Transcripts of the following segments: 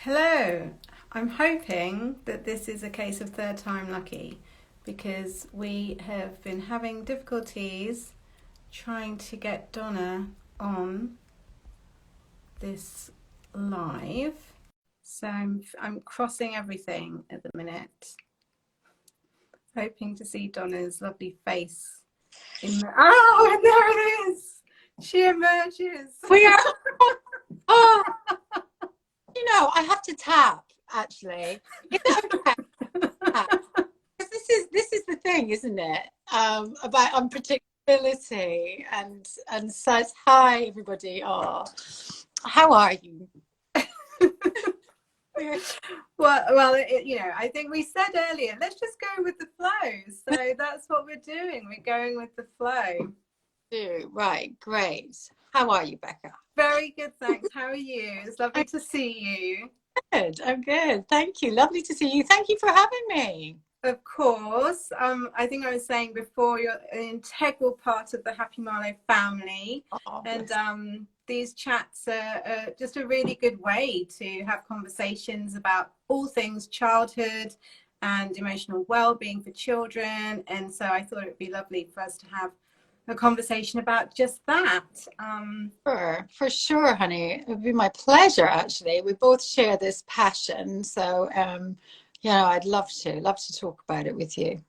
Hello. I'm hoping that this is a case of third time lucky because we have been having difficulties trying to get Donna on this live. So I'm crossing everything at the minute, hoping to see Donna's lovely face in the... Oh, there it is. She emerges. We are. Oh, I have to tap. Actually, is it okay? Tap? 'Cause this is the thing, isn't it? About unpredictability and such. Hi, everybody. Oh, how are you? Well, I think we said earlier, let's just go with the flow. So that's what we're doing. We're going with the flow. Right, great. How are you, Becca? Very good, thanks. How are you? It's lovely to see you. I'm good. Thank you. Lovely to see you. Thank you for having me. Of course. I think I was saying before, you're an integral part of the Happy Marlo family. Oh, And these chats are just a really good way to have conversations about all things childhood and emotional well-being for children. And so I thought it would be lovely for us to have a conversation about just that. For sure, honey. It would be my pleasure, actually. We both share this passion. So, I'd love to talk about it with you.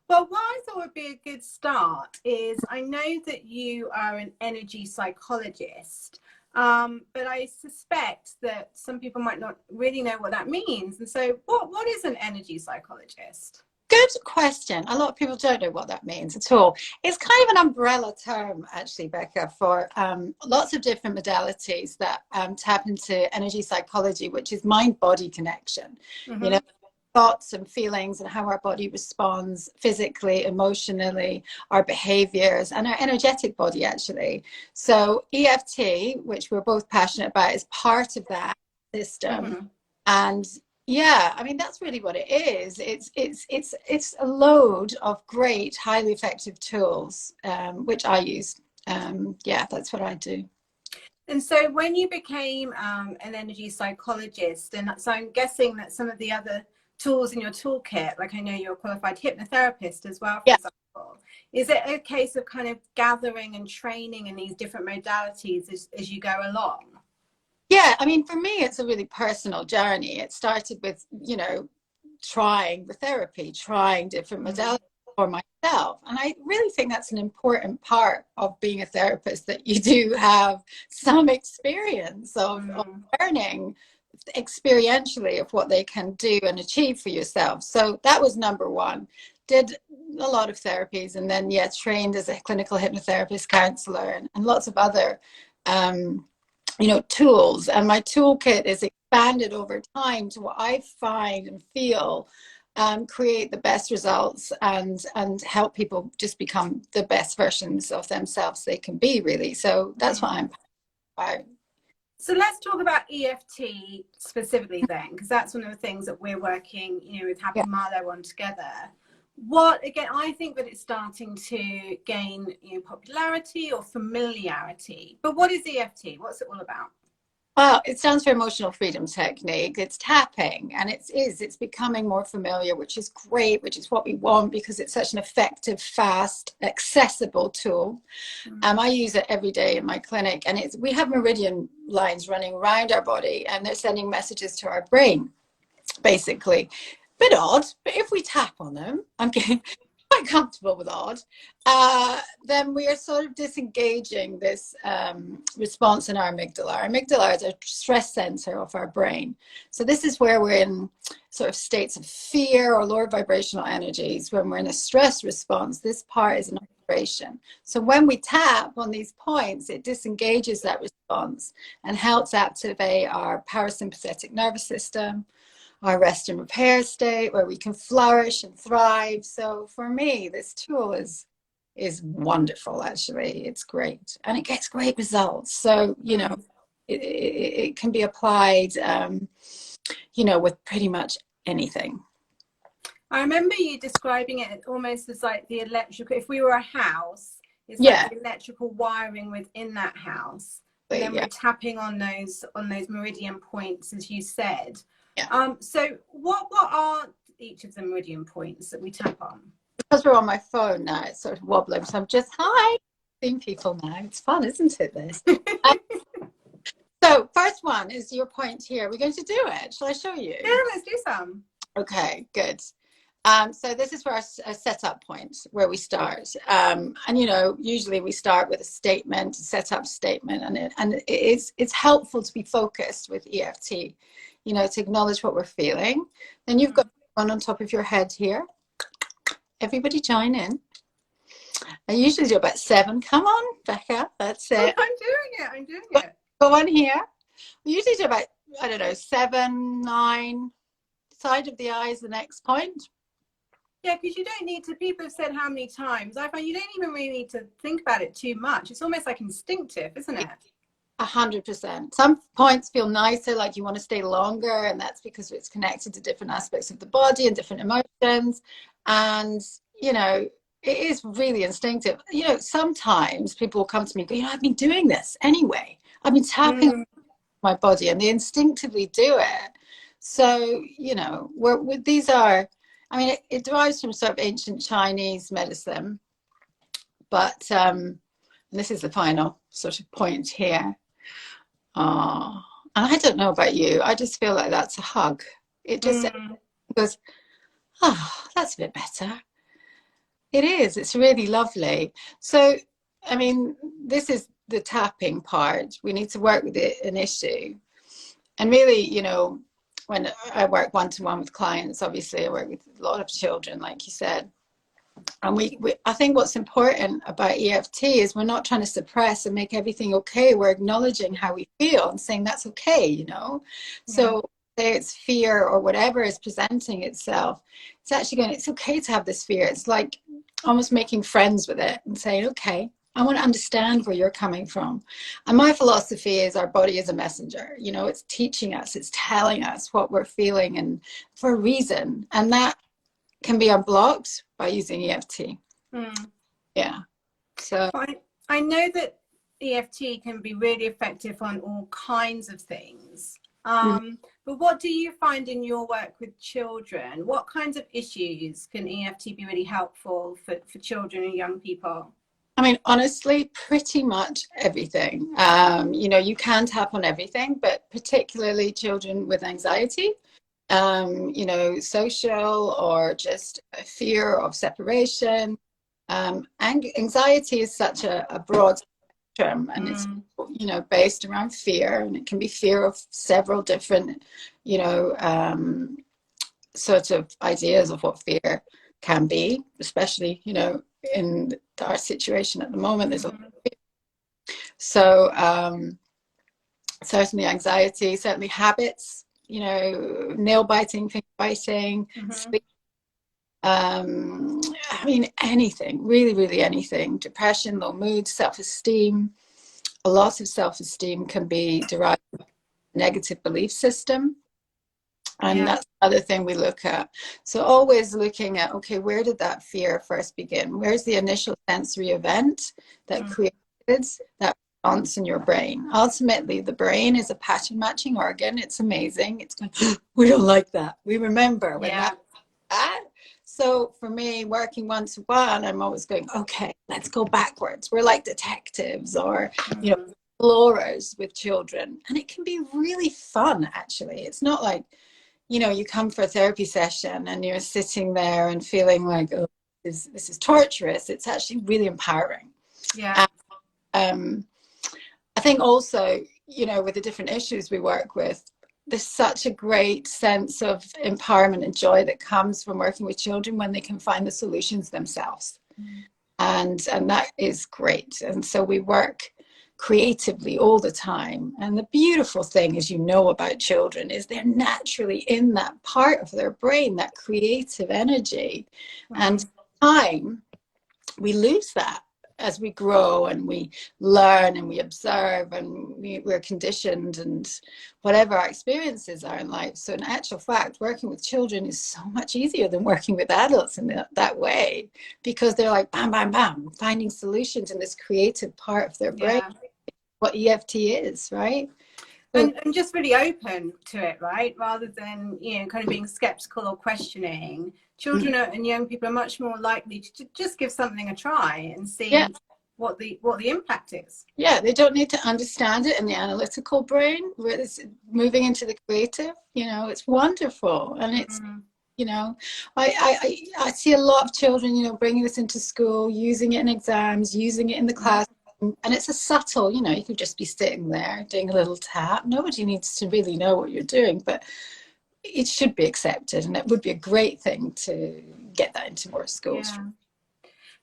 Well, what I thought would be a good start is I know that you are an energy psychologist, but I suspect that some people might not really know what that means. And so what is an energy psychologist? Good question. A lot of people don't know what that means at all. It's kind of an umbrella term, actually, Becca, for lots of different modalities that tap into energy psychology, which is mind-body connection. Mm-hmm. Thoughts and feelings and how our body responds physically, emotionally, our behaviors, and our energetic body, actually. So EFT, which we're both passionate about, is part of that system. Mm-hmm. And yeah, I mean, that's really what it is. It's a load of great, highly effective tools, which I use. That's what I do. And so when you became an energy psychologist, and so I'm guessing that some of the other tools in your toolkit, like I know you're a qualified hypnotherapist as well, for example, is it a case of kind of gathering and training in these different modalities as you go along? Yeah, I mean, for me, it's a really personal journey. It started with, trying the therapy, trying different modalities for myself. And I really think that's an important part of being a therapist, that you do have some experience of learning experientially of what they can do and achieve for yourself. So that was number one. Did a lot of therapies, and then trained as a clinical hypnotherapist, counselor, and lots of other tools. And my toolkit is expanded over time to what I find and feel create the best results and help people just become the best versions of themselves they can be, really. So that's what I'm about. So let's talk about EFT specifically then, because that's one of the things that we're working, with Happy Marlo on together. I think that it's starting to gain, popularity or familiarity. But what is EFT? What's it all about? Well, it stands for emotional freedom technique. It's tapping, and it's becoming more familiar, which is great, which is what we want, because it's such an effective, fast, accessible tool. I use it every day in my clinic, and we have meridian lines running around our body, and they're sending messages to our brain, basically. Bit odd, but if we tap on them, I'm getting quite comfortable with odd, then we are sort of disengaging this response in our amygdala. Our amygdala is a stress center of our brain. So this is where we're in sort of states of fear or lower vibrational energies. When we're in a stress response, this part is an vibration. So when we tap on these points, it disengages that response and helps activate our parasympathetic nervous system, our rest and repair state, where we can flourish and thrive. So for me, this tool is wonderful. Actually, it's great, and it gets great results. So it can be applied with pretty much anything. I remember you describing it almost as like the electrical, if we were a house, it's like the electrical wiring within that house And then yeah. we're tapping on those meridian points, as you said. Yeah. So what are each of the meridian points that we tap on? Because we're on my phone now, it's sort of wobbling. So I'm just seeing people now. It's fun, isn't it, this? So first one is your point here. We're going to do it. Shall I show you? Yeah, let's do some. Okay, good. So this is for our setup point where we start. And, you know, usually we start with a statement, a setup statement, and it's helpful to be focused with EFT, you know, to acknowledge what we're feeling. Then you've got one on top of your head here. Everybody join in. I usually do about 7. Come on, Becca, that's it. I'm doing it. Go on here. We usually do about, I don't know, 7, 9, side of the eyes, the next point. Yeah, because you don't need to, people have said how many times, I find you don't even really need to think about it too much. It's almost like instinctive, isn't it? 100%. Some points feel nicer, like you want to stay longer, and that's because it's connected to different aspects of the body and different emotions. And, you know, it is really instinctive. You know, sometimes people will come to me and go, you know, I've been doing this anyway. I've been tapping my body, and they instinctively do it. So, you know, these are, I mean, it derives from sort of ancient Chinese medicine, but this is the final sort of point here. Oh, and I don't know about you. I just feel like that's a hug. It just goes, oh, that's a bit better. It is. It's really lovely. So, I mean, this is the tapping part. We need to work with an issue. And really, you know, when I work one-to-one with clients, obviously I work with a lot of children, like you said. And I think what's important about EFT is we're not trying to suppress and make everything okay. We're acknowledging how we feel and saying that's okay, you know. Yeah. So say it's fear or whatever is presenting itself, it's actually going, it's okay to have this fear. It's like almost making friends with it and saying, okay, I want to understand where you're coming from. And my philosophy is our body is a messenger. You know, it's teaching us, it's telling us what we're feeling, and for a reason. And that can be unblocked by using EFT. Yeah. So I know that EFT can be really effective on all kinds of things. But what do you find in your work with children? What kinds of issues can EFT be really helpful for children and young people? I mean, honestly, pretty much everything. You know, you can tap on everything, but particularly children with anxiety, you know, social or just a fear of separation. And anxiety is such a broad spectrum, and it's, you know, based around fear, and it can be fear of several different, you know, sort of ideas of what fear can be, especially, you know, in our situation at the moment. There's a lot of fear. So certainly anxiety, certainly habits, you know, nail biting, finger biting, sleep. I mean, anything, really, really anything. Depression, low mood, self-esteem. A lot of self-esteem can be derived from a negative belief system. And that's another thing we look at. So always looking at, okay, where did that fear first begin? Where's the initial sensory event that created that response in your brain? Ultimately, the brain is a pattern matching organ. It's amazing. It's going, we don't like that. We remember when that. So for me, working one-to-one, I'm always going, okay, let's go backwards. We're like detectives or, you know, explorers with children. And it can be really fun, actually. It's not like, you know, you come for a therapy session and you're sitting there and feeling like, oh, this is torturous. It's actually really empowering. Yeah. And, I think also, you know, with the different issues we work with, there's such a great sense of empowerment and joy that comes from working with children when they can find the solutions themselves. And that is great. And so we work creatively all the time. And the beautiful thing, as you know about children, is they're naturally in that part of their brain, that creative energy. And time, we lose that as we grow and we learn and we observe and we're conditioned and whatever our experiences are in life. So in actual fact, working with children is so much easier than working with adults in that way, because they're like, bam, bam, bam, finding solutions in this creative part of their brain. what EFT is, right? So, And just really open to it, right? Rather than, you know, kind of being skeptical or questioning. Children and young people are much more likely to just give something a try and yeah. see what the impact is. Yeah, they don't need to understand it in the analytical brain. It's moving into the creative, you know, it's wonderful. And it's, you know, I see a lot of children, you know, bringing this into school, using it in exams, using it in the class. And it's a subtle, you know, you could just be sitting there doing a little tap. Nobody needs to really know what you're doing, but it should be accepted. And it would be a great thing to get that into more schools. Yeah.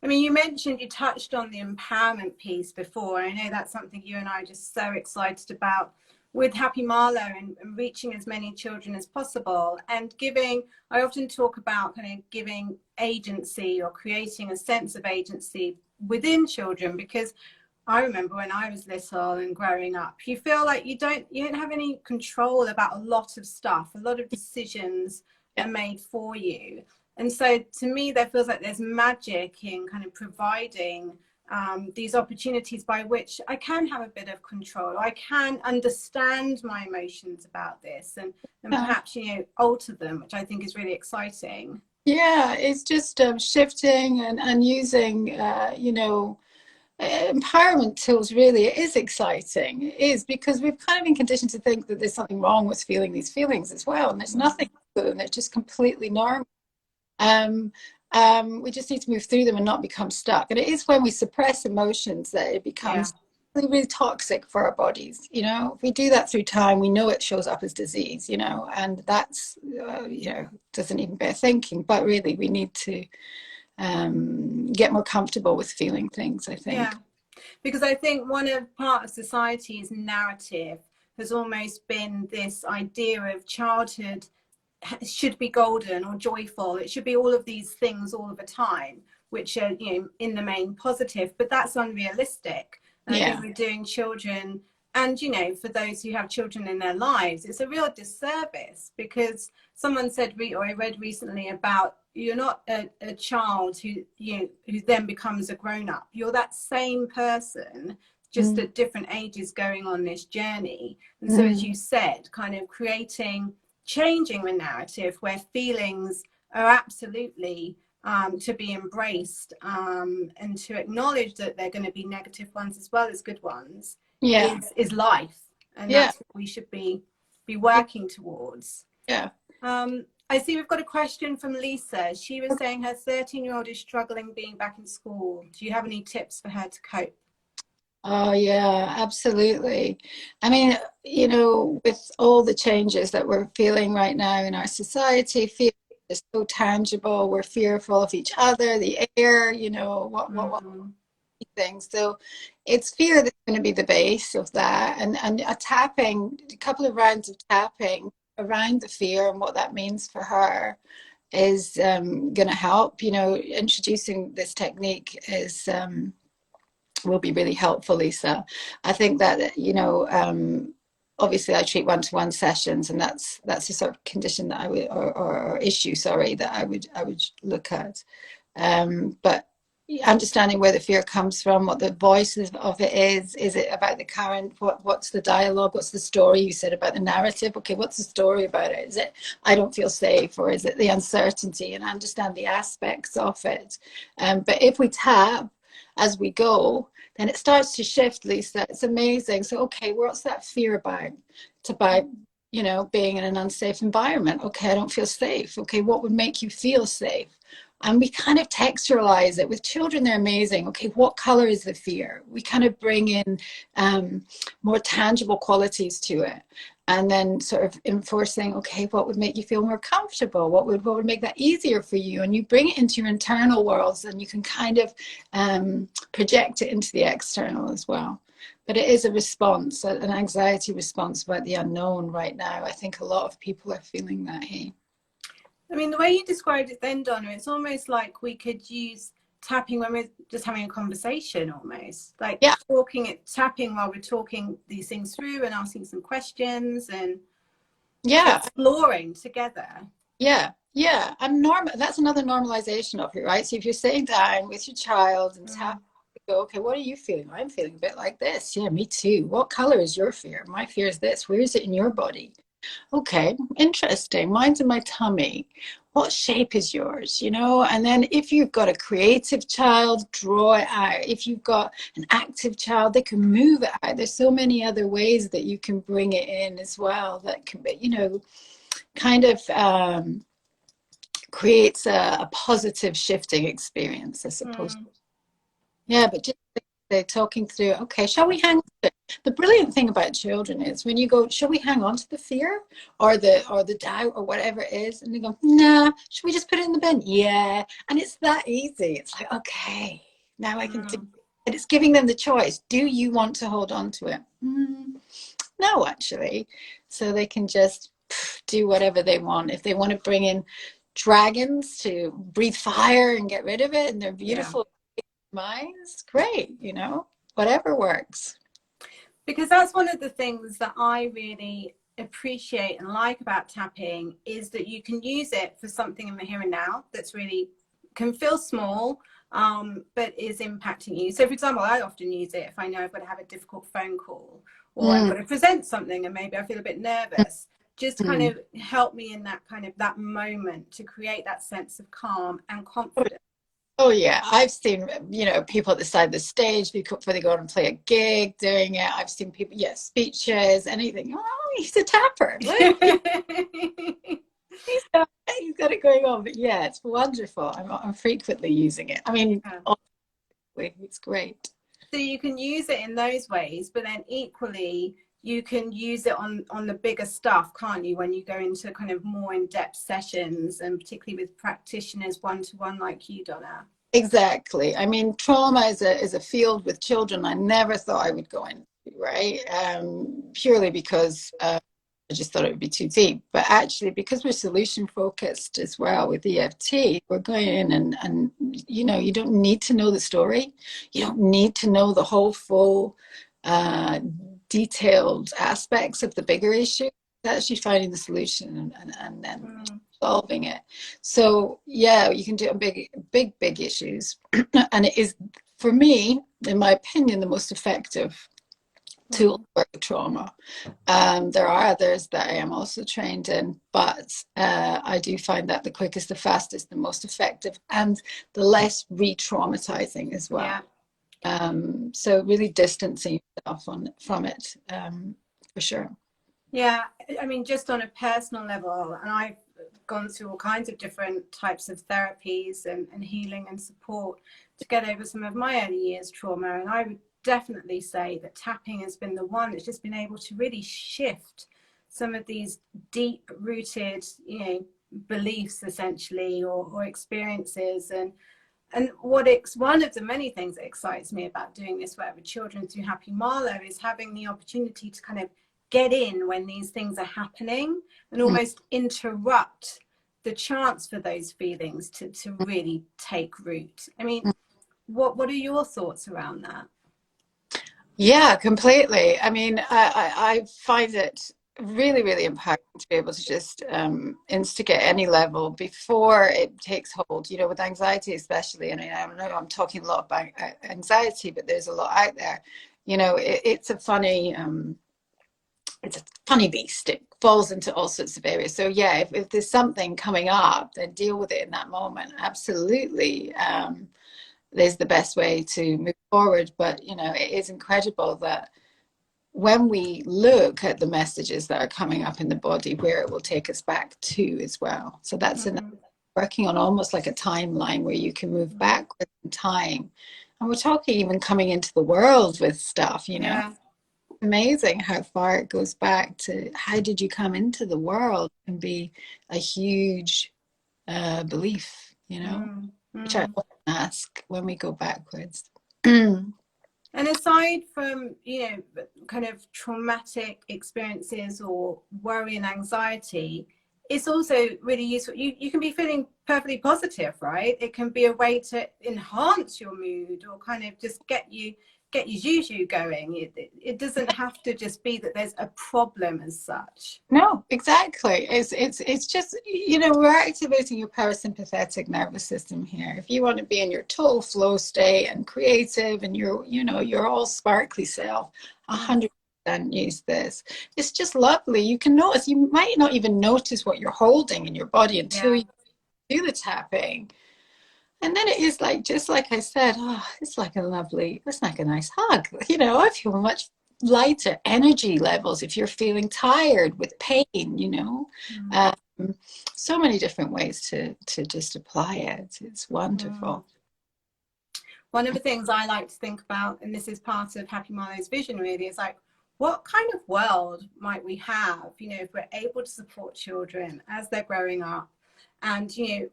I mean, you touched on the empowerment piece before. I know that's something you and I are just so excited about with Happy Marlo and reaching as many children as possible and giving, I often talk about kind of giving agency or creating a sense of agency within children, because I remember when I was little and growing up, you feel like you don't have any control about a lot of stuff. A lot of decisions are made for you. And so to me, there feels like there's magic in kind of providing these opportunities by which I can have a bit of control. I can understand my emotions about this and perhaps, you know, alter them, which I think is really exciting. Yeah, it's just shifting and using, you know, empowerment tools. Really, it is exciting. It is, because we've kind of been conditioned to think that there's something wrong with feeling these feelings as well. And there's nothing wrong with them. They're just completely normal. We just need to move through them and not become stuck. And it is when we suppress emotions that it becomes really, really toxic for our bodies. You know, if we do that through time, we know it shows up as disease, you know, and that's, you know, doesn't even bear thinking. But really, we need to get more comfortable with feeling things, I think. Yeah, because I think part of society's narrative has almost been this idea of childhood should be golden or joyful. It should be all of these things all of the time, which are, you know, in the main positive, but that's unrealistic. And I think we're doing children, and, you know, for those who have children in their lives, it's a real disservice, because someone said, or I read recently about, you're not a child who then becomes a grown-up. You're that same person, just at different ages going on this journey. And so, as you said, kind of changing the narrative where feelings are absolutely to be embraced, and to acknowledge that they're going to be negative ones as well as good ones, is life. And that's what we should be working towards. I see we've got a question from Lisa. She was saying her 13-year-old is struggling being back in school. Do you have any tips for her to cope? Oh, yeah, absolutely. I mean, you know, with all the changes that we're feeling right now in our society, fear is so tangible. We're fearful of each other, the air, you know, what things. So it's fear that's going to be the base of that. And a couple of rounds of tapping around the fear and what that means for her is going to help. You know, introducing this technique is will be really helpful, Lisa. I think that, you know, obviously I treat one-to-one sessions, and that's the sort of condition that I would, or issue, sorry, that I would look at. But understanding where the fear comes from, what the voice of it is it about the current, what's the dialogue, what's the story? You said about the narrative. Okay, what's the story about it? Is it I don't feel safe, or is it the uncertainty? And understand the aspects of it. But if we tap as we go, then it starts to shift, Lisa. It's amazing. So, okay, what's that fear about? It's about, you know, being in an unsafe environment. Okay, I don't feel safe. Okay, what would make you feel safe? And we kind of texturalize it. With children, they're amazing. Okay, what color is the fear? We kind of bring in more tangible qualities to it. And then sort of enforcing, okay, what would make you feel more comfortable? What would make that easier for you? And you bring it into your internal worlds, and you can kind of project it into the external as well. But it is a response, an anxiety response about the unknown right now. I think a lot of people are feeling that, hey? I mean, the way you described it then, Donna, it's almost like we could use tapping when we're just having a conversation, almost like tapping while we're talking these things through and asking some questions and exploring together. And that's another normalization of it, right? So if you're sitting down with your child and tapping go, okay, what are you feeling? I'm feeling a bit like this. Yeah, me too. What color is your fear? My fear is this. Where is it in your body? Okay, interesting. Mine's in my tummy. What shape is yours? You know, and then if you've got a creative child, draw it out. If you've got an active child, they can move it out. There's so many other ways that you can bring it in as well that can be, you know, kind of creates a positive shifting experience, I suppose. Yeah, but just they're talking through, okay, shall we hang on to it? The brilliant thing about children is when you go, shall we hang on to the fear or the doubt or whatever it is? And they go, nah, should we just put it in the bin? Yeah. And it's that easy. It's like, okay, now I can do it. And it's giving them the choice. Do you want to hold on to it? No, actually. So they can just do whatever they want. If they want to bring in dragons to breathe fire and get rid of it, and they're beautiful minds, great, you know, whatever works. Because that's one of the things that I really appreciate and like about tapping is that you can use it for something in the here and now that's really can feel small, but is impacting you. So for example, I often use it if I know I've got to have a difficult phone call or I've got to present something and maybe I feel a bit nervous. Just kind of help me in that kind of that moment to create that sense of calm and confidence. Oh yeah, I've seen, you know, people at the side of the stage before they go out and play a gig doing it. I've seen people, speeches, anything. Oh, he's a tapper. Look, he's got it going on. But yeah, it's wonderful. I'm frequently using it. I mean, it's great. So you can use it in those ways, but then equally you can use it on the bigger stuff, can't you, when you go into kind of more in-depth sessions, and particularly with practitioners one-to-one like you, Donna. Exactly. I mean, trauma is a field with children I never thought I would go into, right? Purely because I just thought it would be too deep. But actually, because we're solution focused as well with EFT, we're going in and you know, you don't need to know the story. You don't need to know the whole full detailed aspects of the bigger issue. It's actually finding the solution and then solving it. So yeah, you can do big issues. And it is, for me, in my opinion, the most effective tool for trauma. There are others that I am also trained in, but I do find that the quickest, the fastest, the most effective, and the less re-traumatizing as well. Yeah. So really distancing yourself from it, for sure. Yeah, I mean, just on a personal level, and I've gone through all kinds of different types of therapies and healing and support to get over some of my early years trauma. And I would definitely say that tapping has been the one that's just been able to really shift some of these deep rooted, you know, beliefs essentially, or experiences. And one of the many things that excites me about doing this work with children through Happy Marlo is having the opportunity to kind of get in when these things are happening and almost interrupt the chance for those feelings to really take root. I mean, what are your thoughts around that? Yeah, completely. I mean, I find it really, really empowering to be able to just instigate any level before it takes hold, you know, with anxiety especially. And I know I'm talking a lot about anxiety, but there's a lot out there. You know, it's a funny beast. It falls into all sorts of areas. So yeah, if there's something coming up, then deal with it in that moment. Absolutely. Is the best way to move forward. But you know, it is incredible that when we look at the messages that are coming up in the body, where it will take us back to as well. So that's working on almost like a timeline where you can move backwards in time. And we're talking even coming into the world with stuff, you know. Yeah. Amazing how far it goes back to how did you come into the world, and be a huge belief, you know, which I often ask when we go backwards. And aside from, you know, kind of traumatic experiences or worry and anxiety, it's also really useful. You can be feeling perfectly positive, right? It can be a way to enhance your mood or kind of just get you get your juju going. It doesn't have to just be that there's a problem as such. No, exactly. It's just, you know, we're activating your parasympathetic nervous system here. If you want to be in your total flow state and creative and you're, you know, you're all sparkly self, 100% use this. It's just lovely. You can notice, you might not even notice what you're holding in your body until Yeah. you do the tapping. And then it is like, just like I said, oh, it's like a lovely, it's like a nice hug. You know, I feel much lighter energy levels if you're feeling tired with pain, you know. So many different ways to just apply it. It's wonderful. One of the things I like to think about, and this is part of Happy Marlo's vision really, is like, what kind of world might we have, you know, if we're able to support children as they're growing up and, you know,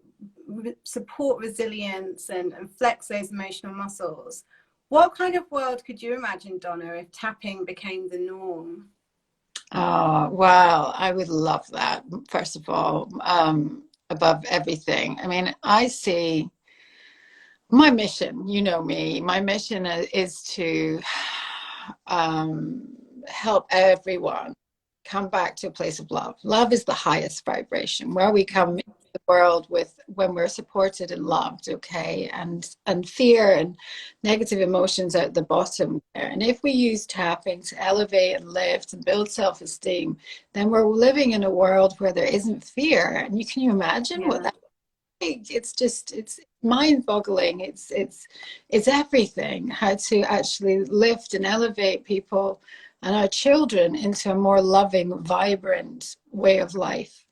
support resilience and flex those emotional muscles. What kind of world could you imagine, Donna, if tapping became the norm? Oh, wow. I would love that, first of all, above everything. I mean, I see my mission, you know me, my mission is to help everyone come back to a place of love. Love is the highest vibration, where we come into the world with when we're supported and loved, okay, and fear and negative emotions at the bottom there. And if we use tapping to elevate and lift and build self-esteem, then we're living in a world where there isn't fear. And you imagine what that, it's just, it's mind-boggling. It's everything, how to actually lift and elevate people and our children into a more loving, vibrant way of life.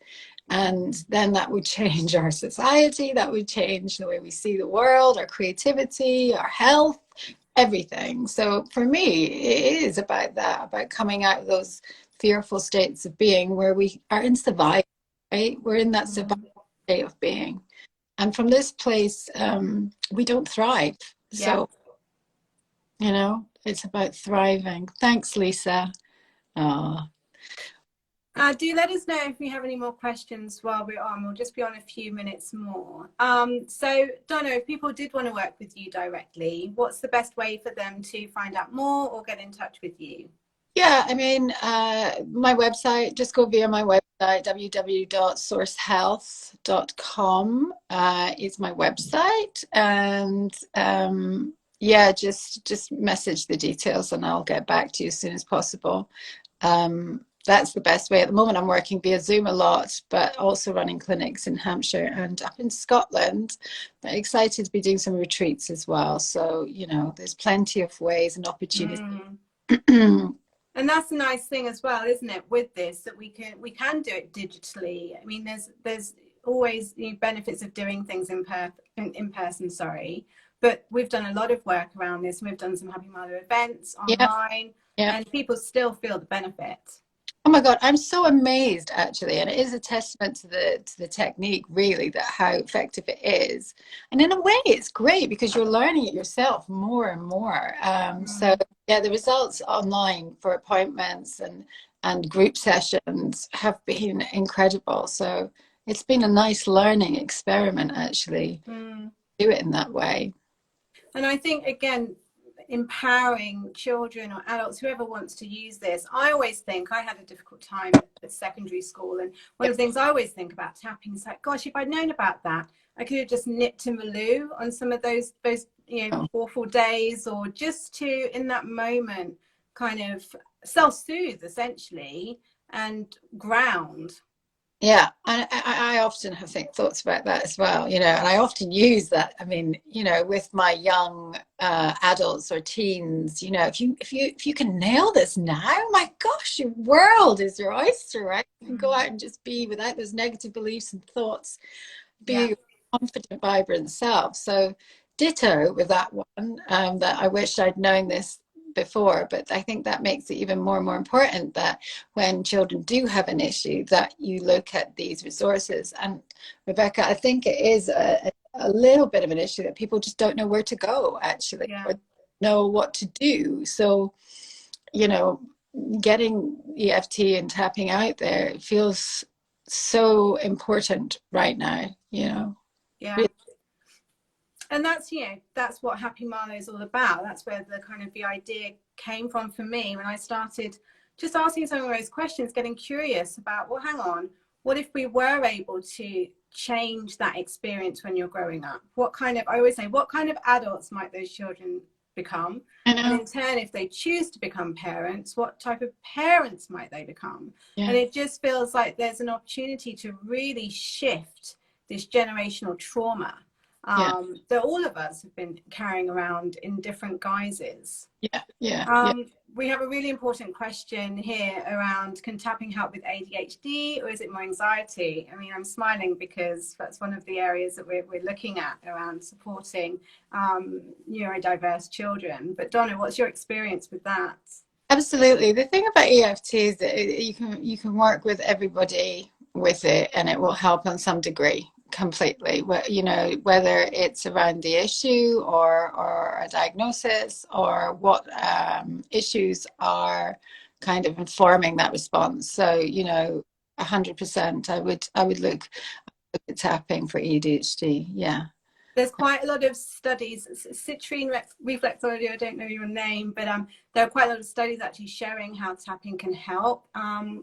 And then that would change our society, that would change the way we see the world, our creativity, our health, everything. So for me, it is about that, about coming out of those fearful states of being where we are in survival, right? We're in that survival state of being. And from this place, we don't thrive. So, you know, it's about thriving. Thanks, Lisa. Oh. Do let us know if you have any more questions while we're on. We'll just be on a few minutes more. So, Donna, if people did want to work with you directly, what's the best way for them to find out more or get in touch with you? Yeah, I mean, my website, just go via my website, www.sourcehealth.com is my website. And yeah, just message the details and I'll get back to you as soon as possible. That's the best way. At the moment, I'm working via Zoom a lot, but also running clinics in Hampshire and up in Scotland. But excited to be doing some retreats as well. So, you know, there's plenty of ways and opportunities. And that's a nice thing as well, isn't it, with this, that we can do it digitally. I mean, there's always the benefits of doing things in person, sorry. But we've done a lot of work around this. We've done some Happy Marlo events online, and people still feel the benefit. Oh my God, I'm so amazed actually, and it is a testament to the technique really, that how effective it is. And in a way, it's great because you're learning it yourself more and more. So yeah, the results online for appointments and group sessions have been incredible. So it's been a nice learning experiment actually, do it in that way. And I think again, empowering children or adults, whoever wants to use this. I always think I had a difficult time at secondary school, and one of the things I always think about tapping is like, gosh, if I'd known about that, I could have just nipped to Maloo on some of those awful days, or just to in that moment kind of self-soothe essentially and ground. Yeah, and I often have thoughts about that as well, you know, and I often use that. I mean, you know, with my young adults or teens, you know, if you can nail this now, my gosh, your world is your oyster, right? You can go out and just be without those negative beliefs and thoughts, be your confident, vibrant self. So ditto with that one, that I wish I'd known this before, but I think that makes it even more and more important that when children do have an issue, that you look at these resources. And Rebecca, I think it is a little bit of an issue that people just don't know where to go actually, or know what to do. So, you know, getting EFT and tapping out there feels so important right now, you know. Yeah. And that's, you know, that's what Happy Marlo is all about. That's where the kind of the idea came from for me when I started just asking some of those questions, getting curious about, well, hang on, what if we were able to change that experience when you're growing up? What kind of, I always say, what kind of adults might those children become? I know. And in turn, if they choose to become parents, what type of parents might they become? Yeah. And it just feels like there's an opportunity to really shift this generational trauma that all of us have been carrying around in different guises. We have a really important question here around, can tapping help with ADHD or is it more anxiety? I mean, I'm smiling because that's one of the areas that we're looking at around supporting neurodiverse children. But Donna, what's your experience with that? Absolutely. The thing about EFT is that you can work with everybody with it, and it will help on some degree completely. You know, whether it's around the issue or a diagnosis, or what issues are kind of informing that response. So, you know, 100%, I would look at tapping for ADHD. Yeah. There's quite a lot of studies, citrine reflexology, I don't know your name, but there are quite a lot of studies actually showing how tapping can help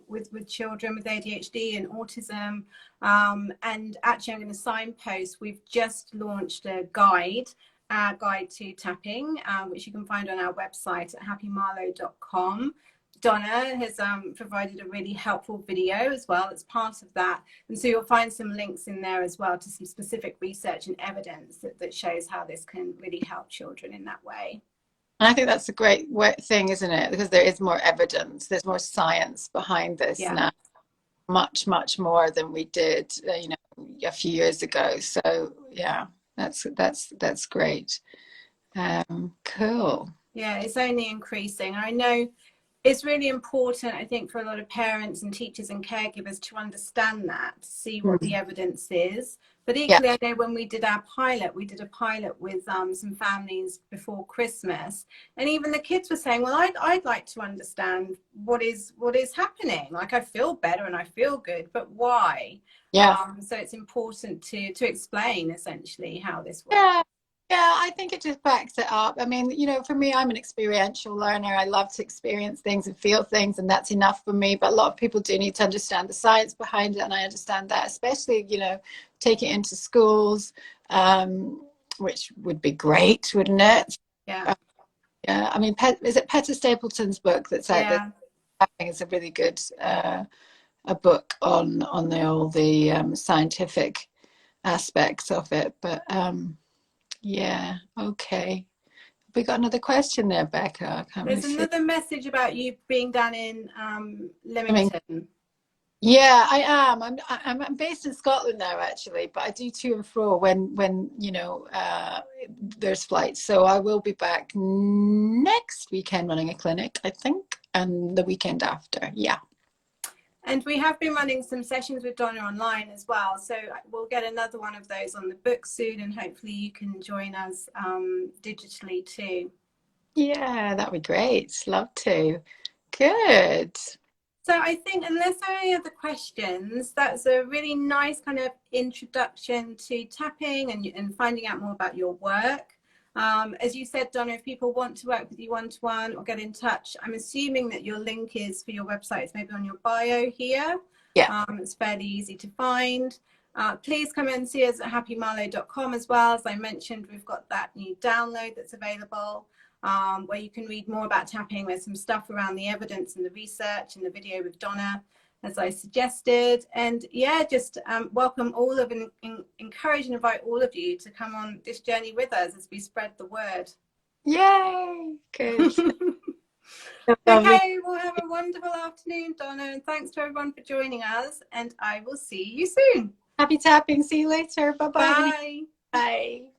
with children with ADHD and autism. And actually, I'm going to signpost, we've just launched a guide to tapping, which you can find on our website at happymarlo.com. Donna has provided a really helpful video as well as part of that. And so you'll find some links in there as well to some specific research and evidence that shows how this can really help children in that way. And I think that's a great thing, isn't it? Because there is more evidence, there's more science behind this now, much, much more than we did, you know, a few years ago. So yeah, that's great. Cool. Yeah, it's only increasing. I know it's really important, I think, for a lot of parents and teachers and caregivers to understand that, to see what the evidence is. But equally, I know when we did a pilot with some families before Christmas, and even the kids were saying, well, I'd like to understand what is happening. Like, I feel better and I feel good, but why? So it's important to explain essentially how this works. Yeah, I think it just backs it up. I mean, you know, for me, I'm an experiential learner. I love to experience things and feel things, and that's enough for me. But a lot of people do need to understand the science behind it, and I understand that, especially, you know, take it into schools, which would be great, wouldn't it? Yeah. Yeah. I mean, is it Petter Stapleton's book that's out there? I think it's a really good a book on all the scientific aspects of it, but. Yeah, okay. We got another question there, Becca. There's another message about you being down in Leamington. Yeah, I am. I'm based in Scotland now, actually, but I do to and fro when you know there's flights. So I will be back next weekend running a clinic, I think, and the weekend after. Yeah. And we have been running some sessions with Donna online as well. So we'll get another one of those on the book soon, and hopefully you can join us digitally too. Yeah, that'd be great. Love to. Good. So I think, unless there are any other questions, that's a really nice kind of introduction to tapping and finding out more about your work. As you said, Donna, if people want to work with you one-to-one or get in touch, I'm assuming that your link is for your website. It's maybe on your bio here. Yeah. It's fairly easy to find. Please come and see us at happymarlo.com as well. As I mentioned, we've got that new download that's available where you can read more about tapping. There's some stuff around the evidence and the research and the video with Donna, as I suggested. And yeah, just welcome all of and encourage and invite all of you to come on this journey with us as we spread the word. Yay! Good. Okay, we'll have a wonderful afternoon, Donna, and thanks to everyone for joining us, and I will see you soon. Happy tapping. See you later. Bye-bye. Bye. Bye.